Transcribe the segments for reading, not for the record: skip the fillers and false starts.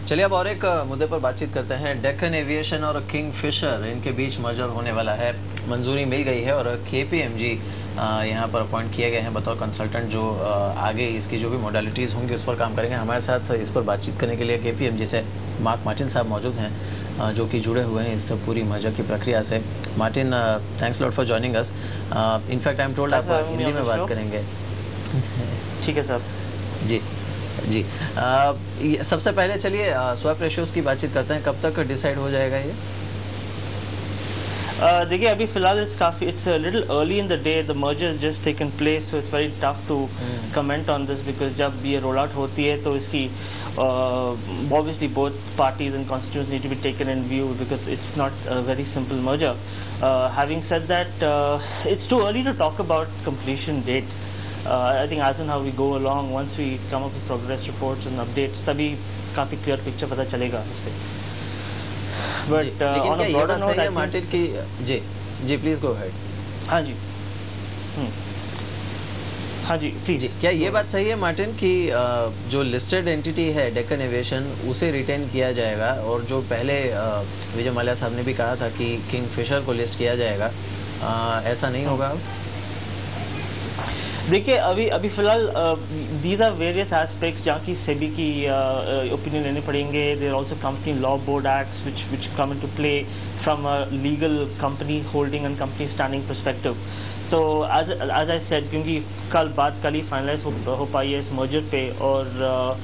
चलिए अब और एक मुद्दे पर बातचीत करते हैं। डेक्कन एविएशन और किंग फिशर, इनके बीच मर्जर होने वाला है। मंजूरी मिल गई है और केपीएमजी यहाँ पर अपॉइंट किए गए हैं बतौर कंसल्टेंट, जो आगे इसकी जो भी मॉडलिटीज़ होंगी उस पर काम करेंगे। हमारे साथ इस पर बातचीत करने के लिए केपीएमजी से मार्क मार्टिन साहब मौजूद हैं, जो कि जुड़े हुए हैं इस पूरी मर्जर की प्रक्रिया से। Martin, thanks lot for joining us. In fact I am told आप हिंदी में बात करेंगे। ठीक है सर। जी जी। सबसे पहले चलिए स्वैप रेशियोज की बातचीत करते हैं। कब तक डिसाइड हो जाएगा ये? देखिए अभी फिलहाल it's a little early in the day. The merger has just taken place, so it's very tough to comment on this because जब ये roll out होती है तो इसकी obviously both parties and constituents need to be taken in view because it's not a very simple merger. Having said that, it's too early to talk about completion date. I think as and how we go along, once we come up with progress reports and updates, तभी काफी clear picture पता चलेगा इससे। But on a broader note, Martin की जी please go ahead. हाँ जी, हाँ जी please. क्या ये बात सही है मार्टिन कि जो लिस्टेड एंटिटी है डेक्कन एविएशन, उसे रिटेन किया जाएगा, और जो पहले विजय माल्या साहब ने भी कहा था कि किंग फिशर को लिस्ट किया जाएगा, ऐसा नहीं होगा अब? देखिए अभी फिलहाल दीज आर वेरियस एस्पेक्ट्स जहाँ की सेबी की ओपिनियन लेने पड़ेंगे। There also company law board acts which come into play from a legal company holding and company standing perspective. तो एज आई सेड, क्योंकि कल ही फाइनलाइज हो पाई है इस मर्जर पे, और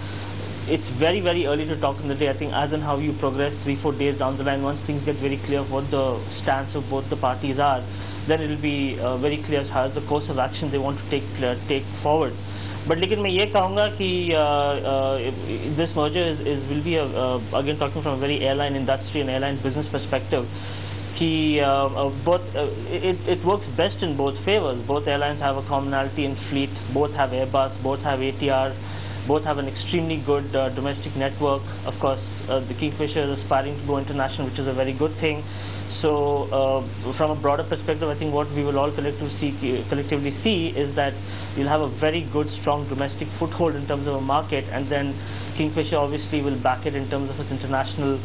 it's very early to talk in the day. I think as and how you progress 3-4 days down the line, once things get very clear what the stance of both the parties are, then it will be very clear how the course of action they want to take forward. But लेकिन मैं ये कहूँगा कि this merger will be again talking from a very airline industry and airline business perspective, कि it works best in both favors. Both airlines have a commonality in fleet, both have Airbus, both have ATR, both have an extremely good domestic network. Of course, the Kingfisher is aspiring to go international, which is a very good thing. So, from a broader perspective, I think what we will all collectively see is that you'll have a very good, strong domestic foothold in terms of a market, and then Kingfisher obviously will back it in terms of its international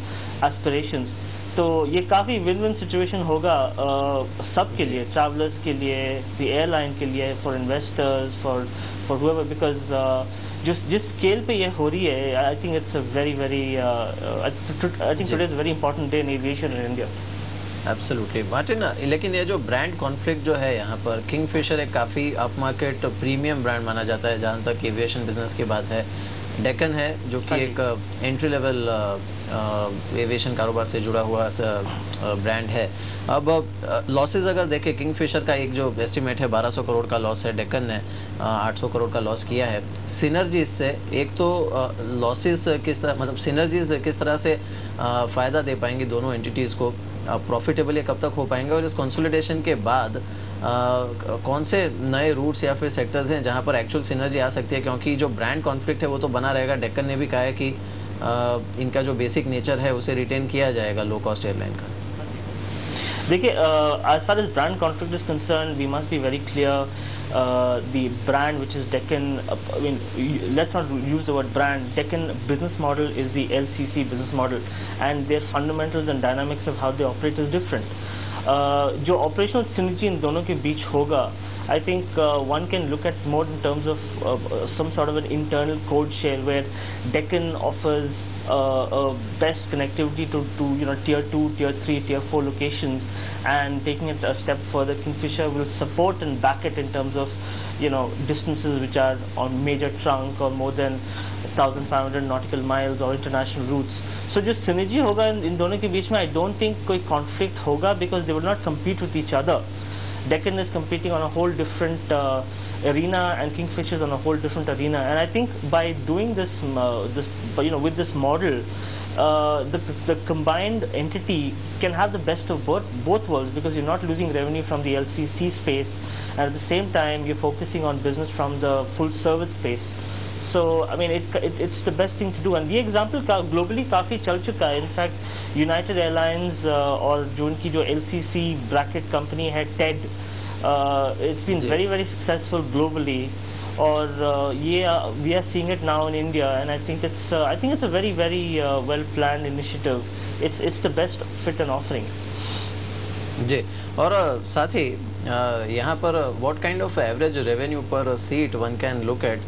aspirations. तो ये काफ़ी win win situation होगा सबके लिए, travellers के लिए, the airline के लिए, for investors, for whoever, because जिस स्केल पे ये हो रही है, I think it's a very I think today is very important day in aviation in India. Absolutely Martin, लेकिन ये जो ब्रांड कॉन्फ्लिक्ट जो है यहाँ पर, किंगफिशर एक काफ़ी अप मार्केट प्रीमियम ब्रांड माना जाता है जहाँ तक एविएशन बिजनेस की बात है। डेक्कन है जो कि एक एंट्री लेवल एविएशन कारोबार से जुड़ा हुआ ब्रांड है। अब लॉसेस अगर देखें, किंगफिशर का एक जो एस्टिमेट है 1200 करोड़ का लॉस है, डेक्कन ने 800 करोड़ का लॉस किया है। सिनर्जीज से एक तो लॉसेस किस तरह, मतलब सिनर्जीज किस तरह से फ़ायदा दे पाएंगी दोनों एंटिटीज़ को, प्रॉफिटेबली कब तक हो पाएंगे, और इस कंसोलिडेशन के बाद कौन से नए रूट्स या फिर सेक्टर्स हैं जहां पर एक्चुअल सिनर्जी आ सकती है, क्योंकि जो ब्रांड कॉन्फ्लिक्ट है वो तो बना रहेगा। डेक्कन ने भी कहा है कि इनका जो बेसिक नेचर है उसे रिटेन किया जाएगा लो कॉस्ट एयरलाइन का। देखिए, as far as brand conflict is concerned, we must be very clear. The brand, which is Deccan, I mean, let's not use the word brand. Deccan business model is the LCC business model, and their fundamentals and dynamics of how they operate is different. जो operational synergy इन दोनों के बीच होगा, I think one can look at more in terms of some sort of an internal code share where Deccan offers best connectivity to tier 2, tier 3, tier 4 locations, and taking it a step further, Kingfisher will support and back it in terms of distances which are on major trunk or more than 1500 nautical miles or international routes. So जो synergy होगा इन दोनों के बीच में, I don't think कोई conflict होगा because they will not compete with each other. Deccan is competing on a whole different arena, and Kingfisher is on a whole different arena. And I think by doing this, with this model, the combined entity can have the best of both worlds, because you're not losing revenue from the LCC space, and at the same time you're focusing on business from the full service space. So I mean, it's the best thing to do, and the example globally काफ़ी चल चुका है. In fact, United Airlines और जो उनकी जो LCC bracket company है TED, it's been very successful globally. और ये we are seeing it now in India, and I think it's a very well planned initiative. It's the best fit and offering. जी। और साथ ही यहाँ पर what kind of average revenue per seat one can look at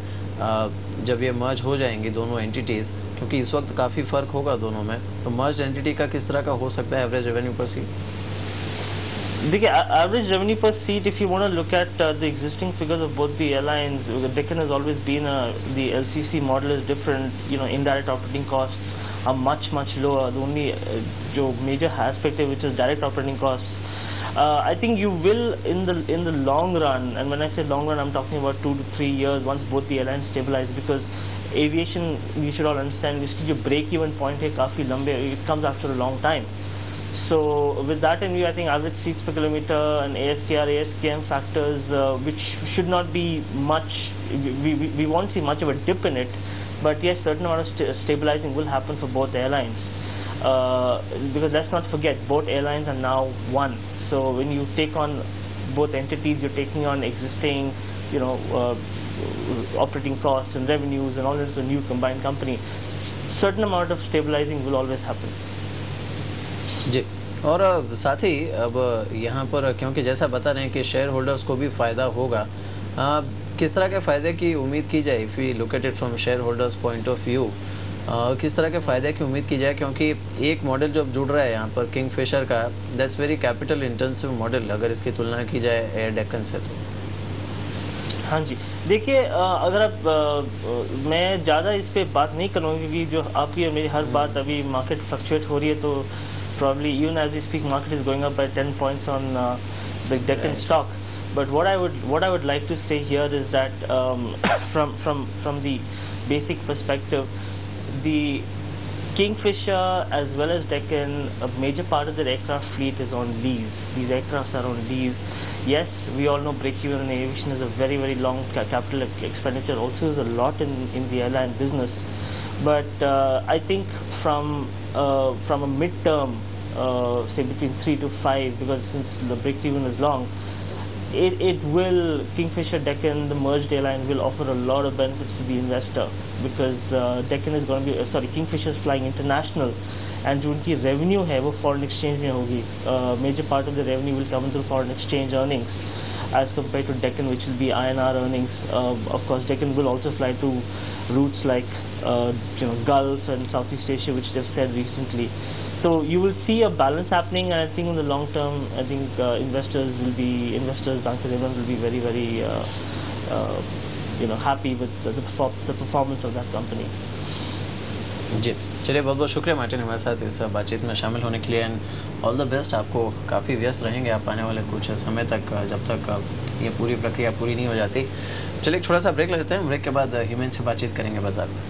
जब ये मर्ज हो जाएंगी दोनों एंटिटीज, क्योंकि इस वक्त काफ़ी फ़र्क होगा दोनों में, तो मर्ज एंटिटी का किस तरह का हो सकता है एवरेज रेवेन्यू पर सीट? देखिए, average revenue per seat, if you want to look at the existing figures of both the airlines, Deccan has always been the LCC model is different. You know, indirect operating costs are much lower. The only जो major aspect है, which is direct operating costs. I think you will in the long run, and when I say long run, I'm talking about 2 to 3 years once both the airlines stabilize, because aviation, we should all understand, इसकी जो break even point है काफी लंबे, it comes after a long time. So with that in view, I think average seats per kilometer and ASKR, ASKM factors, which should not be much, we won't see much of a dip in it, but yes, certain amount of stabilizing will happen for both airlines. Because let's not forget, both airlines are now one. So when you take on both entities, you're taking on existing, operating costs and revenues and all into a new combined company. Certain amount of stabilizing will always happen. जी। और साथ ही अब यहाँ पर क्योंकि जैसा बता रहे हैं कि शेयर होल्डर्स को भी फ़ायदा होगा, किस तरह के फ़ायदे की उम्मीद की जाए? If we look at it from shareholders point of view, किस तरह के फ़ायदे की उम्मीद की जाए? क्योंकि एक मॉडल जब जुड़ रहा है यहाँ पर किंगफिशर का, that's very capital intensive model अगर इसकी तुलना की जाए एयर डेक्कन से तो। हाँ जी, देखिए, अगर आप मैं ज़्यादा इस पे बात नहीं करूँगा, क्योंकि जो आपकी और मेरी हर बात अभी मार्केट फ्लक्चुएट हो रही है, तो probably even as we speak, market is going up by 10 points on the Deccan stock. But what I would like to say here is that from the basic perspective, the Kingfisher as well as Deccan, a major part of their aircraft fleet is on lease. These aircrafts are on lease. Yes, we all know break-even in aviation is a very long capital expenditure. Also, is a lot in the airline business. But I think from a mid-term, say between 3 to 5, because since the break-even is long, it will, Kingfisher, Deccan, the merged airline will offer a lot of benefits to the investor, because Deccan is going to be, Kingfisher is flying international, and जो उनकी revenue है वो foreign exchange में होगी. Major part of the revenue will come through foreign exchange earnings, as compared to Deccan, which will be INR earnings. Of course, Deccan will also fly to routes like Gulf and Southeast Asia, which they've said recently. So you will see a balance happening, and I think in the long term, I think investors, banks and everyone will be very happy with the performance of that company. जी, चलिए बहुत बहुत शुक्रिया Martin हमारे साथ इस बातचीत में शामिल होने के लिए, एंड ऑल द बेस्ट। आपको काफ़ी व्यस्त रहेंगे आप आने वाले कुछ समय तक, जब तक ये पूरी प्रक्रिया पूरी नहीं हो जाती। चलिए एक छोटा सा ब्रेक लेते हैं, ब्रेक के बाद हिमेन से बातचीत करेंगे बाजार में।